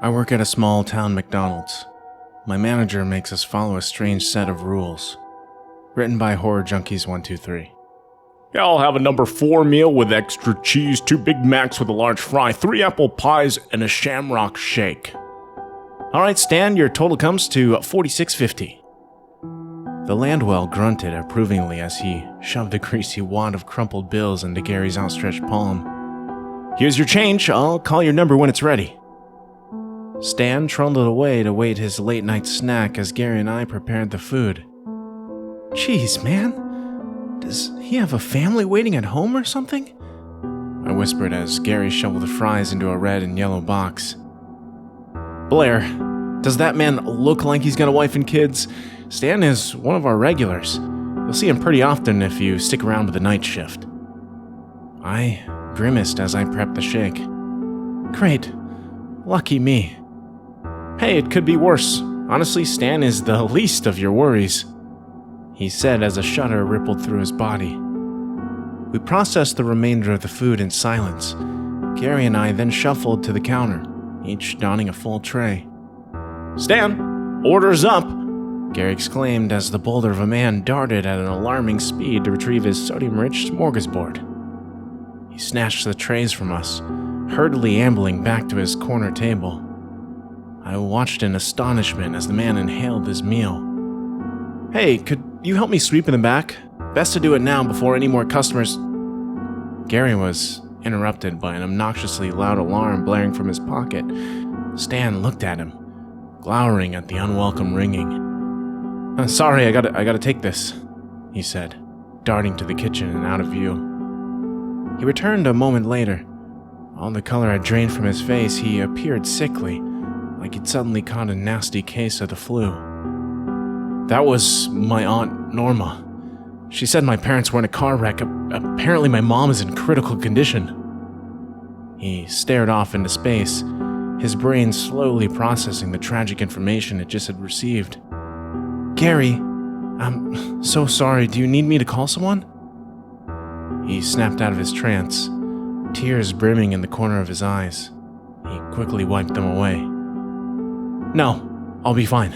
I work at a small town McDonald's. My manager makes us follow a strange set of rules. Written by Horror Junkies 123. Yeah, I'll have a number 4 meal with extra cheese, 2 Big Macs with a large fry, 3 apple pies, and a shamrock shake. Alright, Stan, your total comes to $46.50. The Landwell grunted approvingly as he shoved a greasy wad of crumpled bills into Gary's outstretched palm. Here's your change. I'll call your number when it's ready. Stan trundled away to wait his late-night snack as Gary and I prepared the food. Jeez, man. Does he have a family waiting at home or something? I whispered as Gary shoveled the fries into a red and yellow box. Blair, does that man look like he's got a wife and kids? Stan is one of our regulars. You'll see him pretty often if you stick around with the night shift. I grimaced as I prepped the shake. Great. Lucky me. Hey, it could be worse. Honestly, Stan is the least of your worries, he said as a shudder rippled through his body. We processed the remainder of the food in silence. Gary and I then shuffled to the counter, each donning a full tray. Stan, order's up, Gary exclaimed as the boulder of a man darted at an alarming speed to retrieve his sodium-rich smorgasbord. He snatched the trays from us, hurriedly ambling back to his corner table. I watched in astonishment as the man inhaled his meal. Hey, could you help me sweep in the back? Best to do it now before any more customers... Gary was interrupted by an obnoxiously loud alarm blaring from his pocket. Stan looked at him, glowering at the unwelcome ringing. Sorry, I gotta take this, he said, darting to the kitchen and out of view. He returned a moment later. All the color had drained from his face, he appeared sickly, like he'd suddenly caught a nasty case of the flu. That was my Aunt Norma. She said my parents were in a car wreck. Apparently my mom is in critical condition. He stared off into space, his brain slowly processing the tragic information it just had received. Gary, I'm so sorry. Do you need me to call someone? He snapped out of his trance, tears brimming in the corner of his eyes. He quickly wiped them away. No, I'll be fine.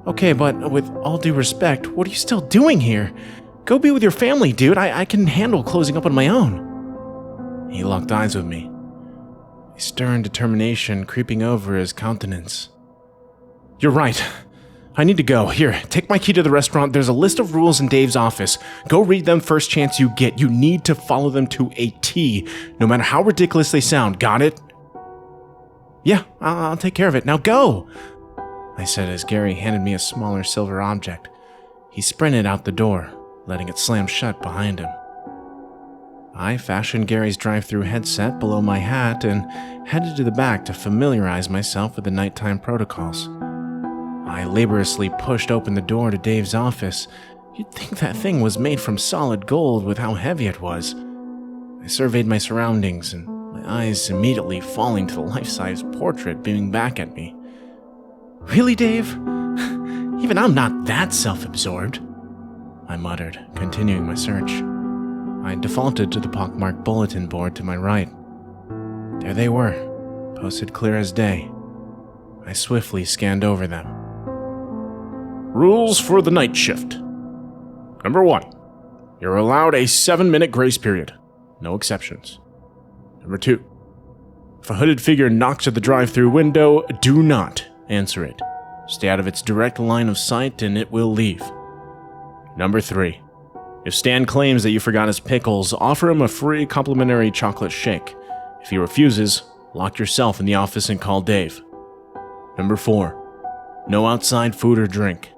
Okay, but with all due respect, what are you still doing here? Go be with your family, dude. I can handle closing up on my own. He locked eyes with me, a stern determination creeping over his countenance. You're right. I need to go. Here, take my key to the restaurant. There's a list of rules in Dave's office. Go read them first chance you get. You need to follow them to a T, no matter how ridiculous they sound. Got it? Yeah, I'll take care of it. Now go! I said as Gary handed me a smaller silver object. He sprinted out the door, letting it slam shut behind him. I fashioned Gary's drive-thru headset below my hat and headed to the back to familiarize myself with the nighttime protocols. I laboriously pushed open the door to Dave's office. You'd think that thing was made from solid gold with how heavy it was. I surveyed my surroundings, and my eyes immediately falling to the life-size portrait beaming back at me. Really, Dave? Even I'm not that self-absorbed, I muttered, continuing my search. I defaulted to the pockmarked bulletin board to my right. There they were, posted clear as day. I swiftly scanned over them. Rules for the night shift. Number 1. You're allowed a 7-minute grace period. No exceptions. Number 2. If a hooded figure knocks at the drive-thru window, do not answer it. Stay out of its direct line of sight and it will leave. Number 3. If Stan claims that you forgot his pickles, offer him a free complimentary chocolate shake. If he refuses, lock yourself in the office and call Dave. Number 4. No outside food or drink.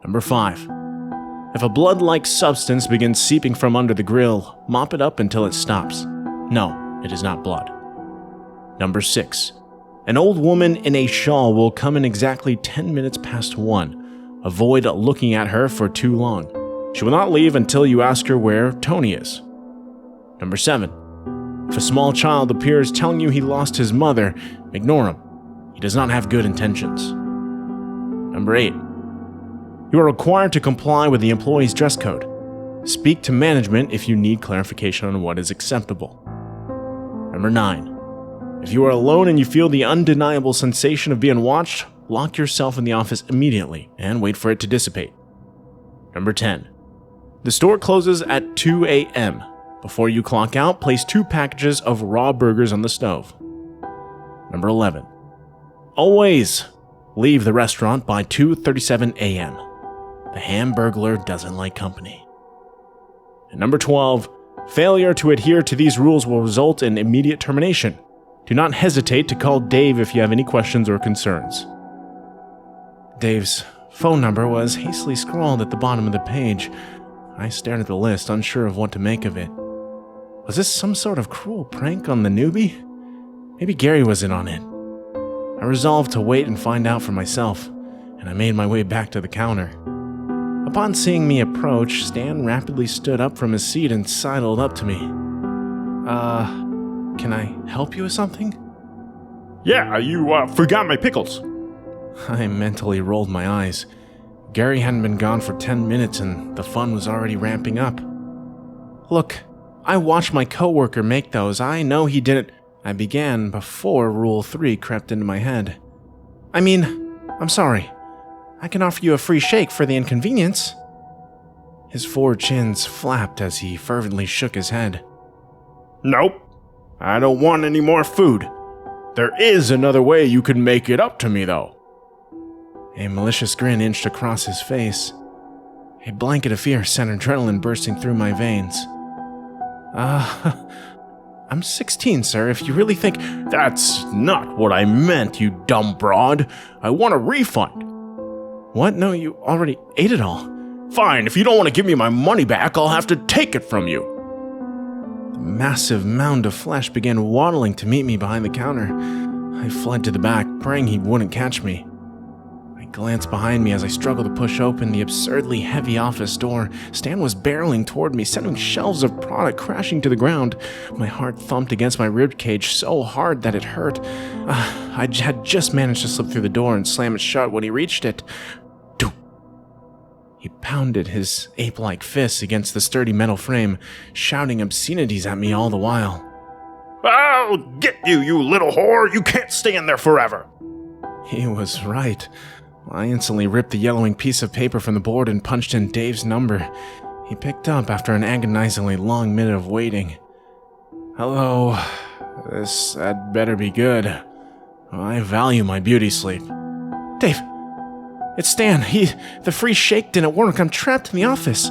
Number 5. If a blood-like substance begins seeping from under the grill, mop it up until it stops. No, it is not blood. Number 6. An old woman in a shawl will come in exactly 10 minutes past 1. Avoid looking at her for too long. She will not leave until you ask her where Tony is. Number 7. If a small child appears telling you he lost his mother, ignore him. He does not have good intentions. Number 8. You are required to comply with the employee's dress code. Speak to management if you need clarification on what is acceptable. Number 9. If you are alone and you feel the undeniable sensation of being watched, lock yourself in the office immediately and wait for it to dissipate. Number 10. The store closes at 2 a.m. Before you clock out, place 2 packages of raw burgers on the stove. Number 11. Always leave the restaurant by 2:37 a.m. The Hamburglar doesn't like company. And number 12. Failure to adhere to these rules will result in immediate termination. Do not hesitate to call Dave if you have any questions or concerns. Dave's phone number was hastily scrawled at the bottom of the page. I stared at the list, unsure of what to make of it. Was this some sort of cruel prank on the newbie? Maybe Gary was in on it. I resolved to wait and find out for myself, and I made my way back to the counter. Upon seeing me approach, Stan rapidly stood up from his seat and sidled up to me. Can I help you with something? Yeah, you forgot my pickles. I mentally rolled my eyes. Gary hadn't been gone for 10 minutes and the fun was already ramping up. Look, I watched my coworker make those. I know he didn't. I began before Rule 3 crept into my head. I'm sorry. I can offer you a free shake for the inconvenience. His 4 chins flapped as he fervently shook his head. Nope. I don't want any more food. There is another way you could make it up to me, though. A malicious grin inched across his face. A blanket of fear sent adrenaline bursting through my veins. I'm 16, sir, if you really think... That's not what I meant, you dumb broad. I want a refund. What? No, you already ate it all. Fine, if you don't want to give me my money back, I'll have to take it from you. The massive mound of flesh began waddling to meet me behind the counter. I fled to the back, praying he wouldn't catch me. I glanced behind me as I struggled to push open the absurdly heavy office door. Stan was barreling toward me, sending shelves of product crashing to the ground. My heart thumped against my ribcage so hard that it hurt. I had just managed to slip through the door and slam it shut when he reached it. He pounded his ape-like fists against the sturdy metal frame, shouting obscenities at me all the while. I'll get you, you little whore! You can't stay in there forever! He was right. I instantly ripped the yellowing piece of paper from the board and punched in Dave's number. He picked up after an agonizingly long minute of waiting. Hello. This had better be good. I value my beauty sleep. Dave! It's Stan. The free shake didn't work. I'm trapped in the office.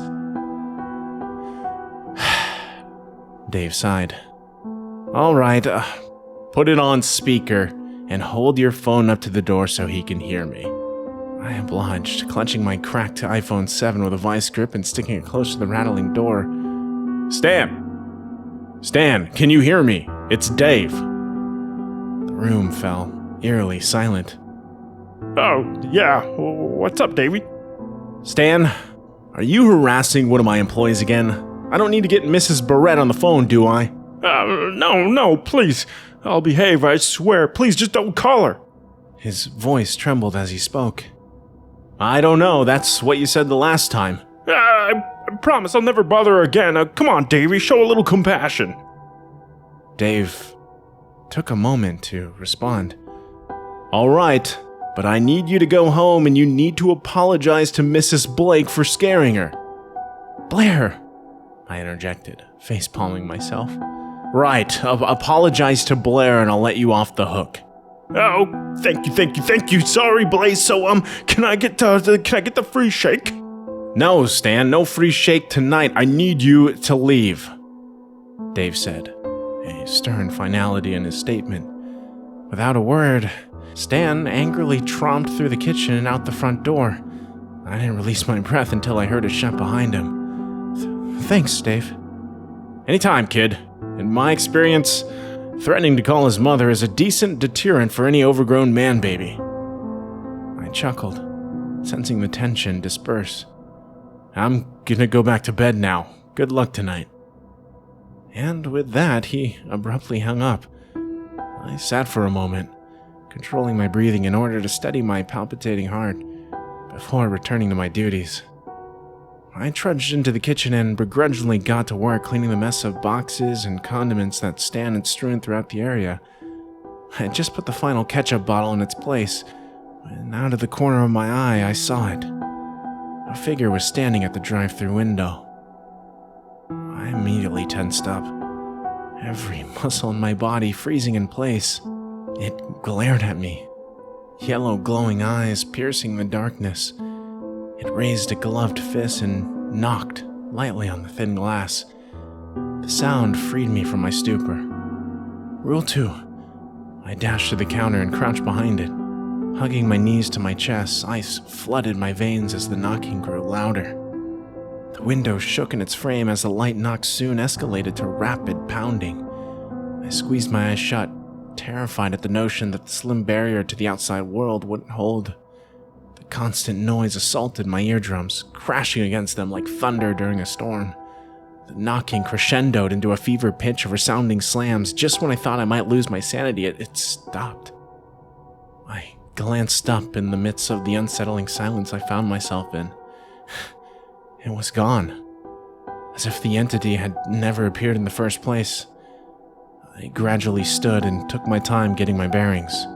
Dave sighed. All right, put it on speaker and hold your phone up to the door so he can hear me. I obliged, clutching my cracked iPhone 7 with a vice grip and sticking it close to the rattling door. Stan, can you hear me? It's Dave. The room fell eerily silent. Oh, yeah. What's up, Davey? Stan, are you harassing one of my employees again? I don't need to get Mrs. Barrett on the phone, do I? No, please. I'll behave, I swear. Please, just don't call her. His voice trembled as he spoke. I don't know. That's what you said the last time. I promise I'll never bother her again. Come on, Davey. Show a little compassion. Dave took a moment to respond. All right. But I need you to go home and you need to apologize to Mrs. Blake for scaring her. Blair, I interjected, face-palming myself. Right, apologize to Blair and I'll let you off the hook. Oh, thank you. Sorry, Blaze. So, can I get the free shake? No, Stan, no free shake tonight. I need you to leave, Dave said, a stern finality in his statement. Without a word, Stan angrily tromped through the kitchen and out the front door. I didn't release my breath until I heard it shut behind him. Thanks, Dave. Anytime, kid. In my experience, threatening to call his mother is a decent deterrent for any overgrown man-baby. I chuckled, sensing the tension disperse. I'm gonna go back to bed now. Good luck tonight. And with that, he abruptly hung up. I sat for a moment, controlling my breathing in order to steady my palpitating heart before returning to my duties. I trudged into the kitchen and begrudgingly got to work cleaning the mess of boxes and condiments that Stan had strewn throughout the area. I had just put the final ketchup bottle in its place, when out of the corner of my eye, I saw it. A figure was standing at the drive-thru window. I immediately tensed up, every muscle in my body freezing in place. It glared at me, yellow glowing eyes piercing the darkness. It raised a gloved fist and knocked lightly on the thin glass. The sound freed me from my stupor. Rule 2. I dashed to the counter and crouched behind it. Hugging my knees to my chest, ice flooded my veins as the knocking grew louder. The window shook in its frame as the light knock soon escalated to rapid pounding. I squeezed my eyes shut, terrified at the notion that the slim barrier to the outside world wouldn't hold. The constant noise assaulted my eardrums, crashing against them like thunder during a storm. The knocking crescendoed into a fever pitch of resounding slams. Just when I thought I might lose my sanity, it stopped. I glanced up in the midst of the unsettling silence I found myself in. It was gone, as if the entity had never appeared in the first place. I gradually stood and took my time getting my bearings.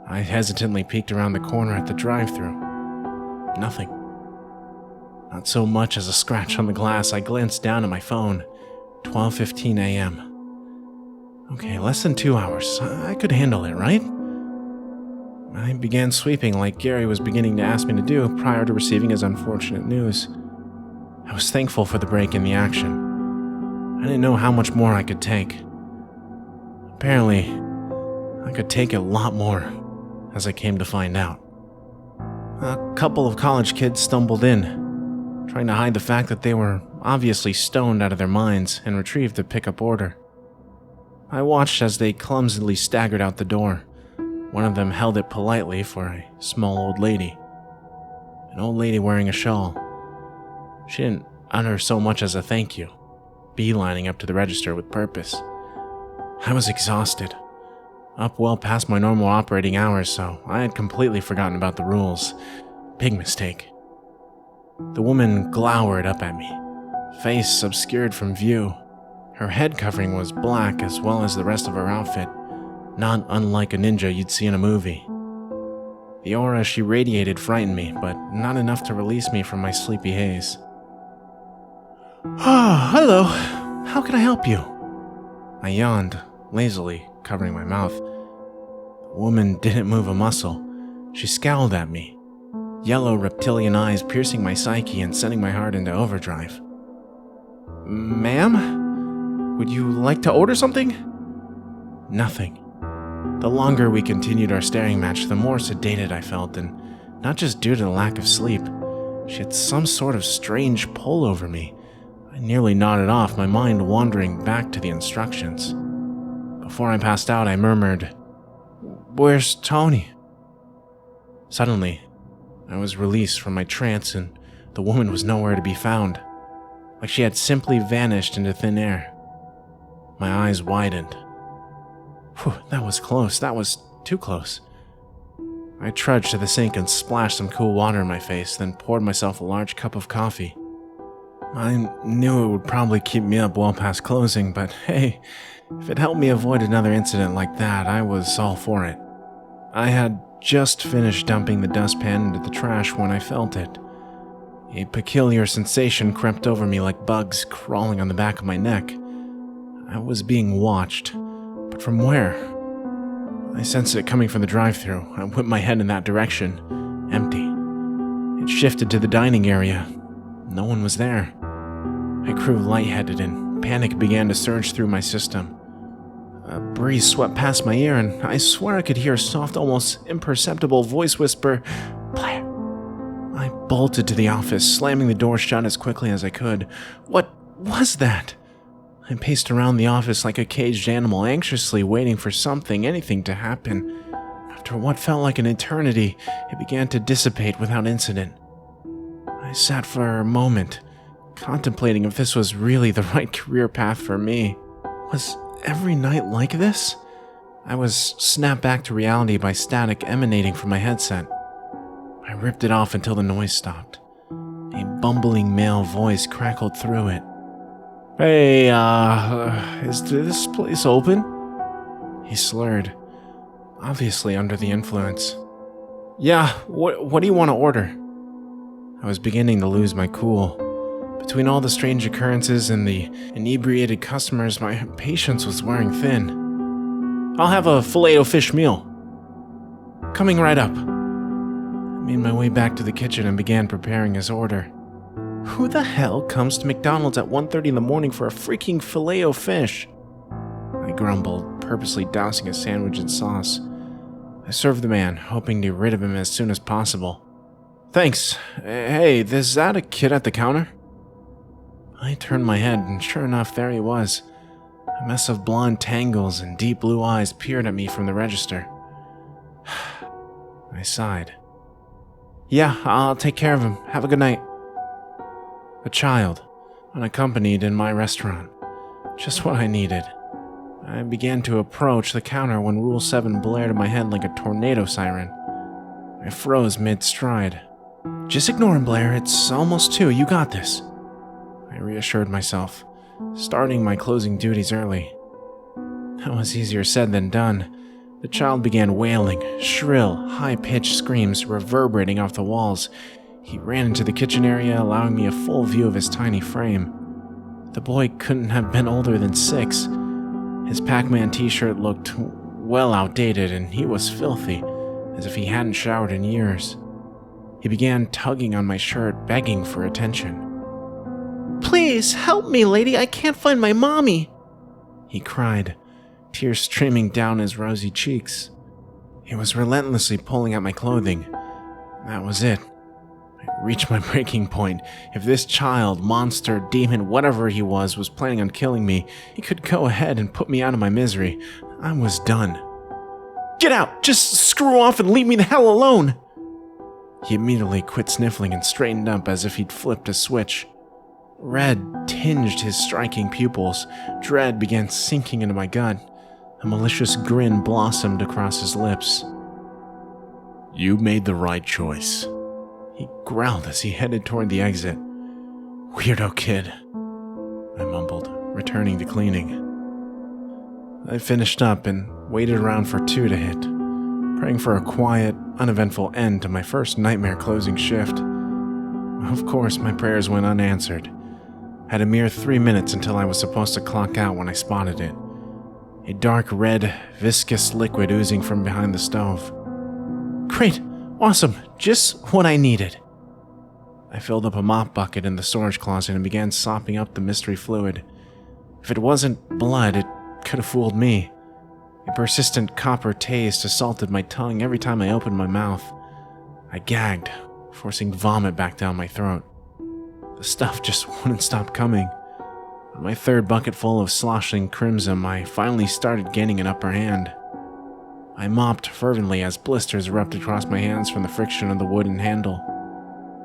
I hesitantly peeked around the corner at the drive-thru. Nothing. Not so much as a scratch on the glass. I glanced down at my phone. 12:15 a.m. Okay, less than 2 hours. I could handle it, right? I began sweeping like Gary was beginning to ask me to do prior to receiving his unfortunate news. I was thankful for the break in the action. I didn't know how much more I could take. Apparently, I could take a lot more, as I came to find out. A couple of college kids stumbled in, trying to hide the fact that they were obviously stoned out of their minds and retrieved the pickup order. I watched as they clumsily staggered out the door. One of them held it politely for a small old lady. An old lady wearing a shawl. She didn't utter so much as a thank you, beelining up to the register with purpose. I was exhausted, up well past my normal operating hours, so I had completely forgotten about the rules. Big mistake. The woman glowered up at me, face obscured from view. Her head covering was black as well as the rest of her outfit, not unlike a ninja you'd see in a movie. The aura she radiated frightened me, but not enough to release me from my sleepy haze. Ah, hello. How can I help you? I yawned, lazily, covering my mouth. The woman didn't move a muscle. She scowled at me, yellow reptilian eyes piercing my psyche and sending my heart into overdrive. Ma'am? Would you like to order something? Nothing. The longer we continued our staring match, the more sedated I felt, and not just due to the lack of sleep. She had some sort of strange pull over me. I nearly nodded off, my mind wandering back to the instructions. Before I passed out, I murmured, "Where's Tony?" Suddenly, I was released from my trance and the woman was nowhere to be found, like she had simply vanished into thin air. My eyes widened. Whew, that was close. That was too close. I trudged to the sink and splashed some cool water in my face, then poured myself a large cup of coffee. I knew it would probably keep me up well past closing, but hey, if it helped me avoid another incident like that, I was all for it. I had just finished dumping the dustpan into the trash when I felt it. A peculiar sensation crept over me like bugs crawling on the back of my neck. I was being watched, but from where? I sensed it coming from the drive-thru. I whipped my head in that direction. Empty. It shifted to the dining area. No one was there. I grew lightheaded and panic began to surge through my system. A breeze swept past my ear and I swear I could hear a soft, almost imperceptible voice whisper, "Play." I bolted to the office, slamming the door shut as quickly as I could. What was that? I paced around the office like a caged animal, anxiously waiting for something, anything to happen. After what felt like an eternity, it began to dissipate without incident. I sat for a moment, contemplating if this was really the right career path for me. Was every night like this? I was snapped back to reality by static emanating from my headset. I ripped it off until the noise stopped. A bumbling male voice crackled through it. "Hey, is this place open?" He slurred, obviously under the influence. Yeah, what do you want to order? I was beginning to lose my cool. Between all the strange occurrences and the inebriated customers, my patience was wearing thin. I'll have a filet-o-fish meal. Coming right up. I made my way back to the kitchen and began preparing his order. Who the hell comes to McDonald's at 1:30 in the morning for a freaking filet-o-fish? I grumbled, purposely dousing a sandwich in sauce. I served the man, hoping to get rid of him as soon as possible. Thanks. Hey, is that a kid at the counter? I turned my head, and sure enough, there he was. A mess of blonde tangles and deep blue eyes peered at me from the register. I sighed. Yeah, I'll take care of him. Have a good night. A child, unaccompanied in my restaurant. Just what I needed. I began to approach the counter when Rule 7 blared in my head like a tornado siren. I froze mid-stride. Just ignore him, Blair. It's almost 2. You got this. I reassured myself, starting my closing duties early. That was easier said than done. The child began wailing, shrill, high-pitched screams reverberating off the walls. He ran into the kitchen area, allowing me a full view of his tiny frame. The boy couldn't have been older than 6. His Pac-Man t-shirt looked well outdated, and he was filthy, as if he hadn't showered in years. He began tugging on my shirt, begging for attention. Please, help me, lady, I can't find my mommy, he cried, tears streaming down his rosy cheeks. He was relentlessly pulling at my clothing. That was it. I reached my breaking point. If this child, monster, demon, whatever he was planning on killing me, he could go ahead and put me out of my misery. I was done. Get out! Just screw off and leave me the hell alone! He immediately quit sniffling and straightened up as if he'd flipped a switch. Red tinged his striking pupils. Dread began sinking into my gut. A malicious grin blossomed across his lips. You made the right choice, he growled as he headed toward the exit. Weirdo kid, I mumbled, returning to cleaning. I finished up and waited around for 2 to hit, praying for a quiet, uneventful end to my first nightmare closing shift. Of course, my prayers went unanswered. I had a mere 3 minutes until I was supposed to clock out when I spotted it. A dark red, viscous liquid oozing from behind the stove. Great! Awesome! Just what I needed. I filled up a mop bucket in the storage closet and began sopping up the mystery fluid. If it wasn't blood, it could have fooled me. A persistent copper taste assaulted my tongue every time I opened my mouth. I gagged, forcing vomit back down my throat. The stuff just wouldn't stop coming. On my 3rd bucket full of sloshing crimson, I finally started gaining an upper hand. I mopped fervently as blisters erupted across my hands from the friction of the wooden handle.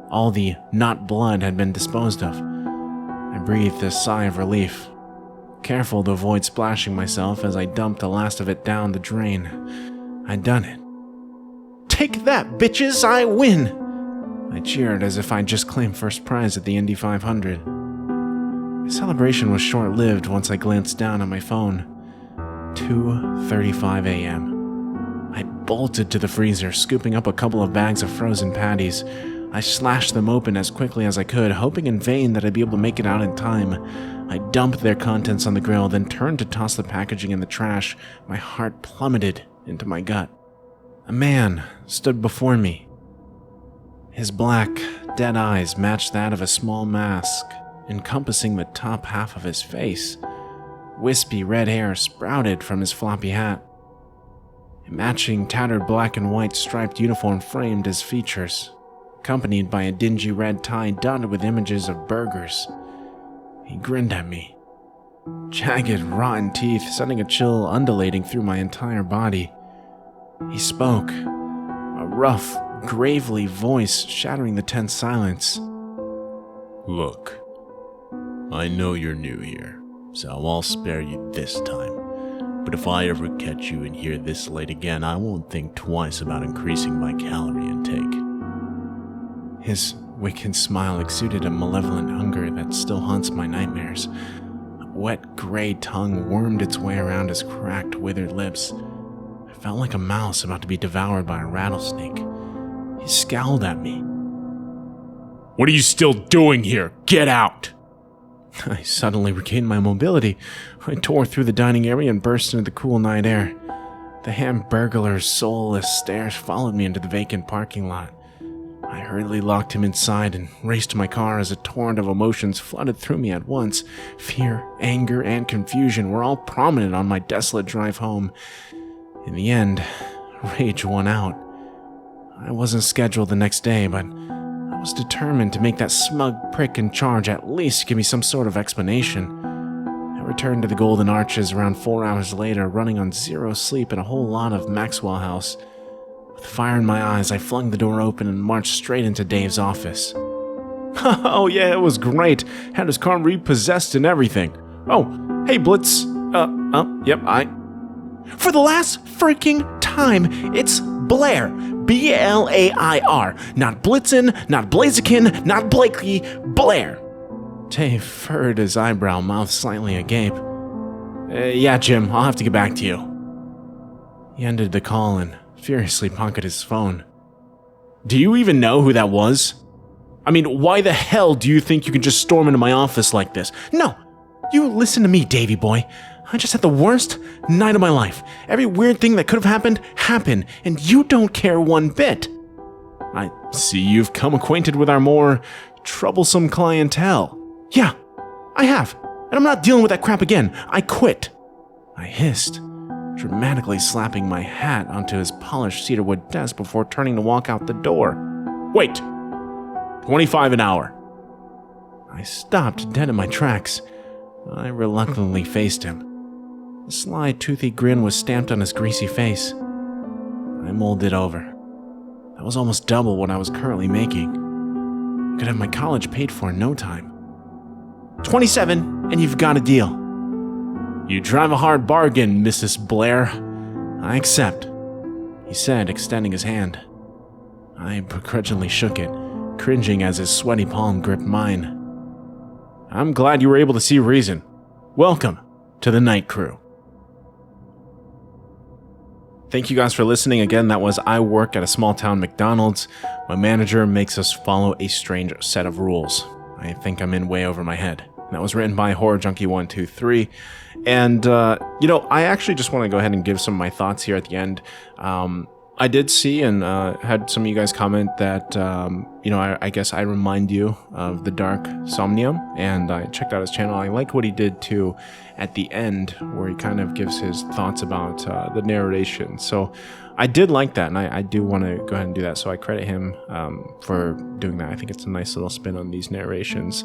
All the not blood had been disposed of. I breathed a sigh of relief, careful to avoid splashing myself as I dumped the last of it down the drain. I'd done it. Take that, bitches! I win! I cheered as if I'd just claimed first prize at the Indy 500. The celebration was short-lived once I glanced down at my phone. 2:35 a.m. I bolted to the freezer, scooping up a couple of bags of frozen patties. I slashed them open as quickly as I could, hoping in vain that I'd be able to make it out in time. I dumped their contents on the grill, then turned to toss the packaging in the trash. My heart plummeted into my gut. A man stood before me. His black, dead eyes matched that of a small mask, encompassing the top half of his face. Wispy red hair sprouted from his floppy hat. A matching tattered black and white striped uniform framed his features, accompanied by a dingy red tie dotted with images of burgers. He grinned at me, jagged, rotten teeth sending a chill undulating through my entire body. He spoke, a rough, gravely voice shattering the tense silence. Look, I know you're new here, so I'll spare you this time. But if I ever catch you in here this late again, I won't think twice about increasing my calorie intake. His wicked smile exuded a malevolent hunger that still haunts my nightmares. A wet, gray tongue wormed its way around his cracked, withered lips. I felt like a mouse about to be devoured by a rattlesnake. He scowled at me. What are you still doing here? Get out! I suddenly regained my mobility. I tore through the dining area and burst into the cool night air. The Hamburglar's soulless stares followed me into the vacant parking lot. I hurriedly locked him inside and raced to my car as a torrent of emotions flooded through me at once. Fear, anger, and confusion were all prominent on my desolate drive home. In the end, rage won out. I wasn't scheduled the next day, but I was determined to make that smug prick in charge at least give me some sort of explanation. I returned to the Golden Arches around 4 hours later, running on zero sleep and a whole lot of Maxwell House. With fire in my eyes, I flung the door open and marched straight into Dave's office. Oh yeah, it was great. Had his car repossessed and everything. Oh, hey Blitz. For the last freaking time, it's Blair. B-L-A-I-R. Not Blitzen, not Blaziken, not Blakely, Blair. Dave furrowed his eyebrow, mouth slightly agape. Yeah, Jim, I'll have to get back to you. He ended the call and furiously pocketed his phone. Do you even know who that was? I mean, why the hell do you think you can just storm into my office like this? No, you listen to me, Davy boy. I just had the worst night of my life. Every weird thing that could have happened, happened, and you don't care one bit. I see you've come acquainted with our more troublesome clientele. Yeah, I have, and I'm not dealing with that crap again. I quit. I hissed, dramatically slapping my hat onto his polished cedarwood desk before turning to walk out the door. Wait! 25 an hour. I stopped dead in my tracks. I reluctantly faced him. A sly, toothy grin was stamped on his greasy face. I mulled it over. That was almost double what I was currently making. I could have my college paid for in no time. 27, and you've got a deal. You drive a hard bargain, Mrs. Blair. I accept, he said, extending his hand. I begrudgingly shook it, cringing as his sweaty palm gripped mine. I'm glad you were able to see reason. Welcome to the night crew. Thank you guys for listening. Again, that was I work at a small town McDonald's. My manager makes us follow a strange set of rules. I think I'm in way over my head. That was written by Horror Junkie 123. And, I actually just want to go ahead and give some of my thoughts here at the end. I did see and had some of you guys comment that, I guess I remind you of the Dark Somnium, and I checked out his channel. I like what he did too at the end, where he kind of gives his thoughts about the narration. So I did like that, and I do want to go ahead and do that. So I credit him for doing that. I think it's a nice little spin on these narrations,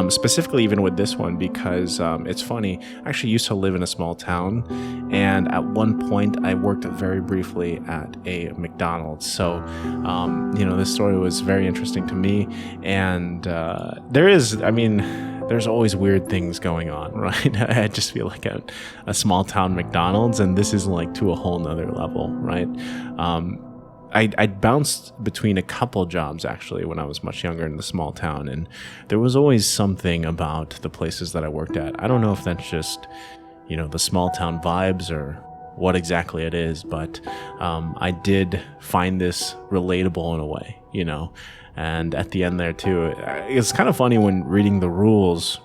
specifically even with this one, because it's funny. I actually used to live in a small town, and at one point I worked very briefly at a McDonald's. So, this story was very interesting to me, and there's always weird things going on, right? I just feel like a small town McDonald's, and this is like to a whole nother level, right? I bounced between a couple jobs actually when I was much younger in the small town, and there was always something about the places that I worked at. I don't know if that's just, the small town vibes or what exactly it is, but I did find this relatable in a way, and at the end there too, it's kind of funny when reading the rules,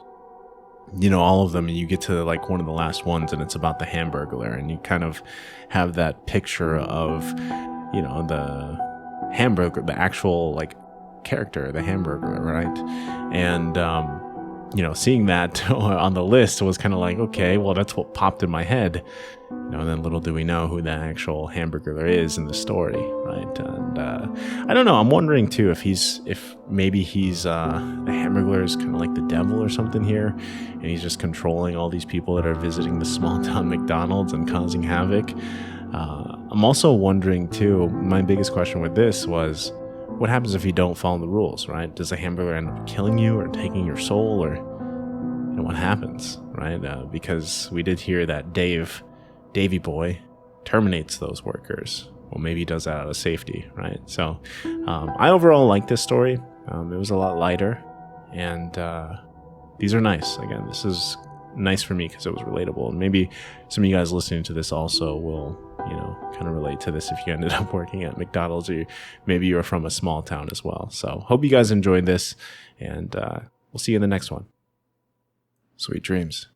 all of them, and you get to like one of the last ones and it's about the Hamburglar, and you kind of have that picture of, the hamburger, the actual like character, the Hamburglar, right? And, seeing that on the list was kind of like, okay, well, that's what popped in my head. And then little do we know who that actual Hamburglar is in the story, right? And I don't know. I'm wondering too if maybe he's the Hamburglar is kind of like the devil or something here, and he's just controlling all these people that are visiting the small town McDonald's and causing havoc. I'm also wondering too. My biggest question with this was, what happens if you don't follow the rules, right? Does the Hamburglar end up killing you or taking your soul, or what happens, right? Because we did hear that Davy boy terminates those workers. Well, maybe he does that out of safety, right? So I overall like this story. It was a lot lighter, and these are nice. Again, this is nice for me because it was relatable. And maybe some of you guys listening to this also will, kind of relate to this if you ended up working at McDonald's, or maybe you're from a small town as well. So hope you guys enjoyed this, and we'll see you in the next one. Sweet dreams.